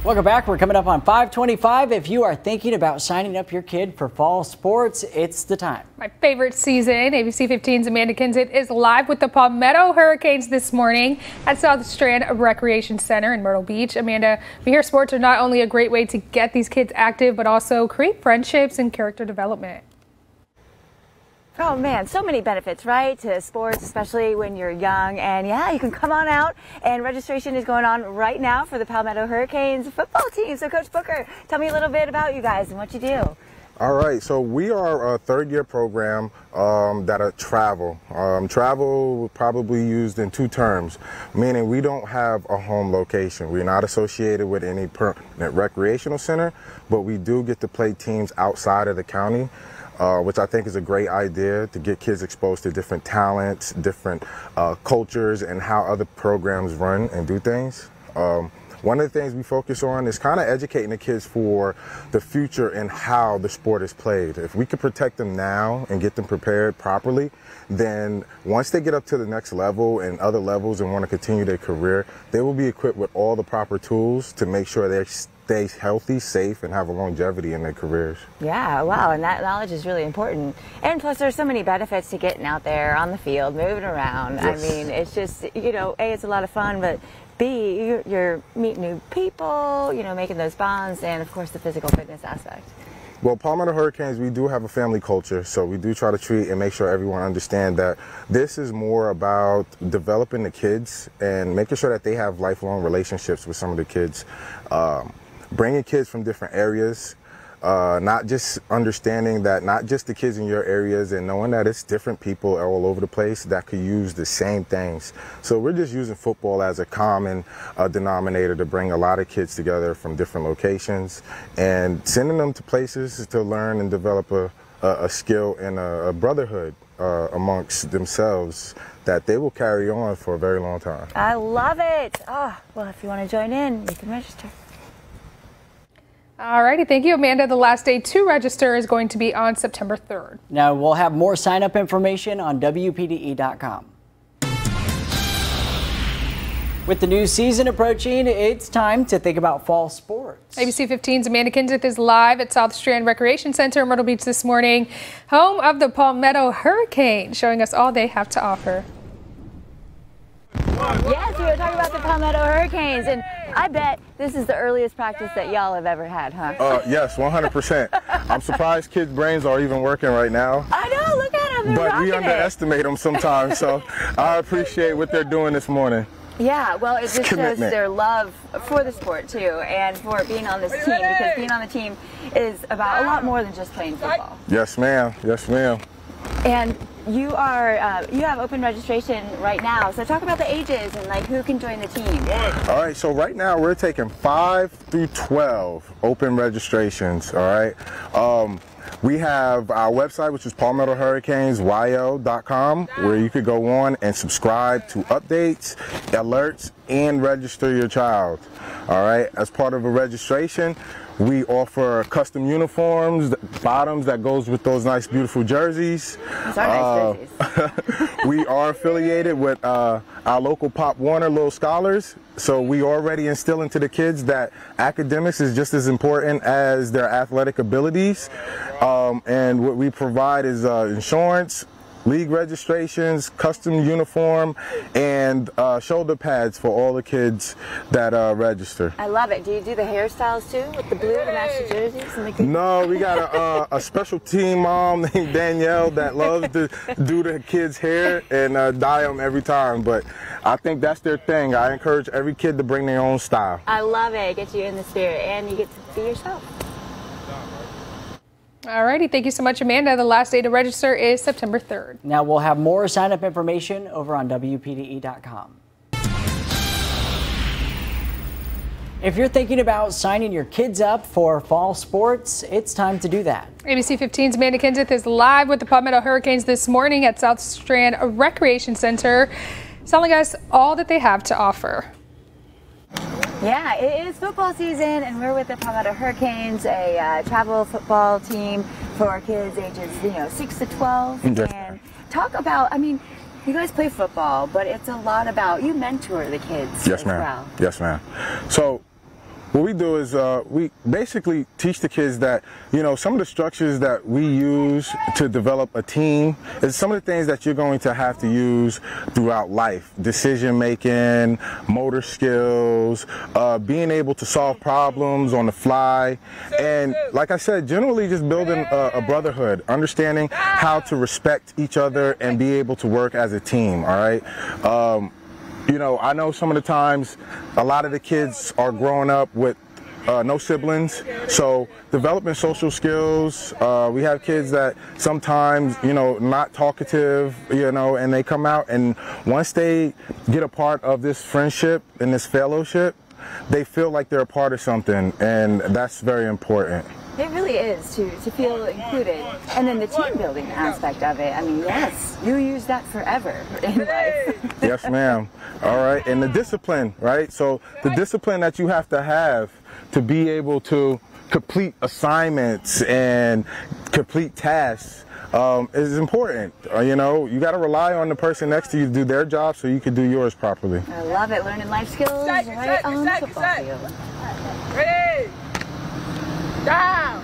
Welcome back. We're coming up on 5:25. If you are thinking about signing up your kid for fall sports, it's the time. My favorite season, ABC 15's Amanda Kinsit is live with the Palmetto Hurricanes this morning at South Strand Recreation Center in Myrtle Beach. Amanda, we hear sports are not only a great way to get these kids active, but also create friendships and character development. Oh man, so many benefits, right, to sports, especially when you're young. And yeah, you can come on out, and registration is going on right now for the Palmetto Hurricanes football team. So Coach Booker, tell me a little bit about you guys and what you do. All right, so we are a third-year program that travel. Travel probably used in two terms, meaning we don't have a home location. We're not associated with any permanent recreational center, but we do get to play teams outside of the county. Which I think is a great idea to get kids exposed to different talents, different cultures, and how other programs run and do things. One of the things we focus on is kind of educating the kids for the future and how the sport is played. If we could protect them now and get them prepared properly, then once they get up to the next level and other levels and want to continue their career, they will be equipped with all the proper tools to make sure they stay healthy, safe, and have a longevity in their careers. Yeah, wow, and that knowledge is really important. And plus, there's so many benefits to getting out there on the field, moving around. Yes. I mean, it's just, you know, A, it's a lot of fun, but B, you're meeting new people, you know, making those bonds, and of course the physical fitness aspect. Well, Palmetto Hurricanes, we do have a family culture, so we do try to treat and make sure everyone understands that this is more about developing the kids and making sure that they have lifelong relationships with some of the kids. Bringing kids from different areas, not just understanding that not just the kids in your areas and knowing that it's different people all over the place that could use the same things. So we're just using football as a common denominator to bring a lot of kids together from different locations and sending them to places to learn and develop a skill and a brotherhood amongst themselves that they will carry on for a very long time. I love it. Oh, well, if you want to join in, you can register. All righty, thank you, Amanda. The last day to register is going to be on September 3rd. Now, we'll have more sign-up information on WPDE.com. With the new season approaching, it's time to think about fall sports. ABC 15's Amanda Kinsit is live at South Strand Recreation Center in Myrtle Beach this morning, home of the Palmetto Hurricanes, showing us all they have to offer. Yes, we were talking about the Palmetto Hurricanes, and I bet this is the earliest practice that y'all have ever had, huh? Yes, 100%. I'm surprised kids' brains are even working right now. I know, look at them. But we underestimate them sometimes, so I appreciate what they're doing this morning. Yeah, well, it just shows their love for the sport, too, and for being on this team, because being on the team is about a lot more than just playing football. Yes, ma'am. Yes, ma'am. And you have open registration right now, so talk about the ages and like who can join the team. All right, so right now we're taking 5 through 12 open registrations. All right, we have our website, which is palmettohurricanesyo.com, where you could go on and subscribe to updates, alerts, and register your child. All right, as part of a registration, we offer custom uniforms, bottoms that goes with those nice, beautiful jerseys. Those are nice jerseys. We are affiliated with our local Pop Warner Little Scholars, so we already instill into the kids that academics is just as important as their athletic abilities. And what we provide is insurance, league registrations, custom uniform, and shoulder pads for all the kids that register. I love it. Do you do the hairstyles too with the blue to match the jerseys? No, we got a special team mom named Danielle that loves to do the kids' hair and dye them every time, but I think that's their thing. I encourage every kid to bring their own style. I love it. It gets you in the spirit and you get to be yourself. All righty, thank you so much, Amanda. The last day to register is September 3rd. Now, we'll have more sign-up information over on WPDE.com. If you're thinking about signing your kids up for fall sports, it's time to do that. ABC 15's Amanda Kinsit is live with the Palmetto Hurricanes this morning at South Strand Recreation Center, telling us all that they have to offer. Yeah, it is football season, and we're with the Palmetto Hurricanes, a travel football team for kids ages, 6 to 12. Yes. And talk about, I mean, you guys play football, but it's a lot about, you mentor the kids as well. Yes, ma'am. So what we do is we basically teach the kids that, you know, some of the structures that we use to develop a team is some of the things that you're going to have to use throughout life. Decision making, motor skills, being able to solve problems on the fly, and like I said, generally just building a brotherhood, understanding how to respect each other and be able to work as a team, all right? You know, I know some of the times a lot of the kids are growing up with no siblings, so developing social skills. We have kids that sometimes, you know, not talkative, you know, and they come out, and once they get a part of this friendship and this fellowship, they feel like they're a part of something, and that's very important. It really is to feel included. And then the team building aspect of it. I mean, yes, you use that forever in life. Yes, ma'am. All right. And the discipline, right? So the discipline that you have to be able to complete assignments and complete tasks is important. You know, you got to rely on the person next to you to do their job so you can do yours properly. I love it. Learning life skills right on the football field. Ready? Down.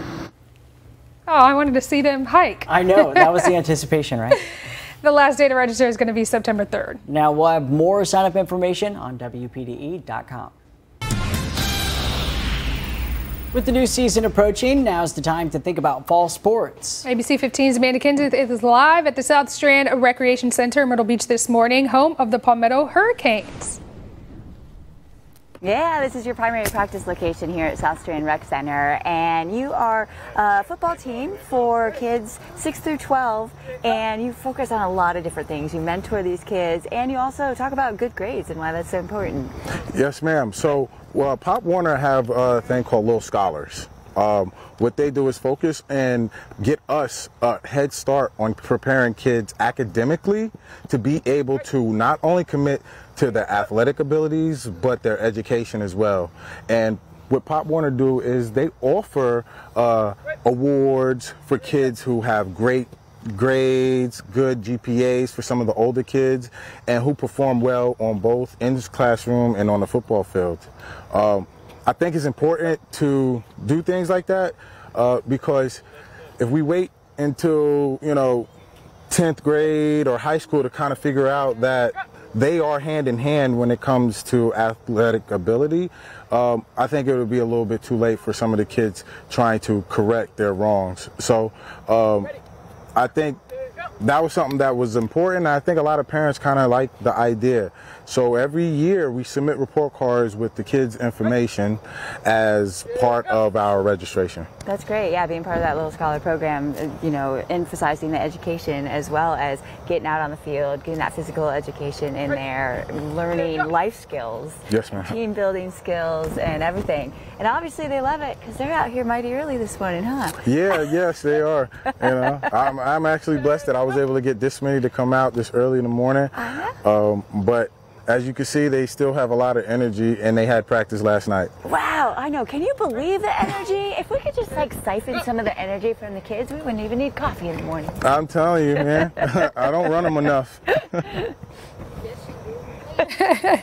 Oh, I wanted to see them hike. I know, that was the anticipation, right? The last day to register is going to be September 3rd. Now we'll have more sign-up information on WPDE.com. With the new season approaching, now's the time to think about fall sports. ABC 15's Amanda Kenseth is live at the South Strand Recreation Center in Myrtle Beach this morning, home of the Palmetto Hurricanes. Yeah, this is your primary practice location here at South Strand Rec Center, and you are a football team for kids 6 through 12, and you focus on a lot of different things. You mentor these kids, and you also talk about good grades and why that's so important. Yes, ma'am. So, Pop Warner have a thing called Little Scholars. What they do is focus and get us a head start on preparing kids academically to be able to not only commit to their athletic abilities, but their education as well. And what Pop Warner do is they offer awards for kids who have great grades, good GPAs for some of the older kids, and who perform well on both in this classroom and on the football field. I think it's important to do things like that because if we wait until, you know, 10th grade or high school to kind of figure out that they are hand in hand when it comes to athletic ability, I think it would be a little bit too late for some of the kids trying to correct their wrongs. So I think that was something that was important. I think a lot of parents kind of like the idea. So every year we submit report cards with the kids' information as part of our registration. That's great. Yeah, being part of that Little Scholar program, you know, emphasizing the education as well as getting out on the field, getting that physical education in there, learning life skills, yes, ma'am, team building skills, and everything. And obviously they love it because they're out here mighty early this morning, huh? Yeah, yes, they are. You know, I'm actually blessed that I was able to get this many to come out this early in the morning. But as you can see, they still have a lot of energy, and they had practice last night. Wow, I know. Can you believe the energy? If we could just like siphon some of the energy from the kids, we wouldn't even need coffee in the morning. I'm telling you, man. I don't run them enough.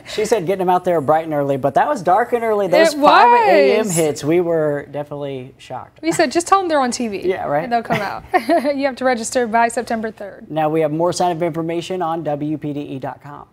She said getting them out there bright and early, but that was dark and early. Those 5 a.m. hits, we were definitely shocked. We said just tell them they're on TV. Yeah, right. And they'll come out. You have to register by September 3rd. Now we have more sign-up information on WPDE.com.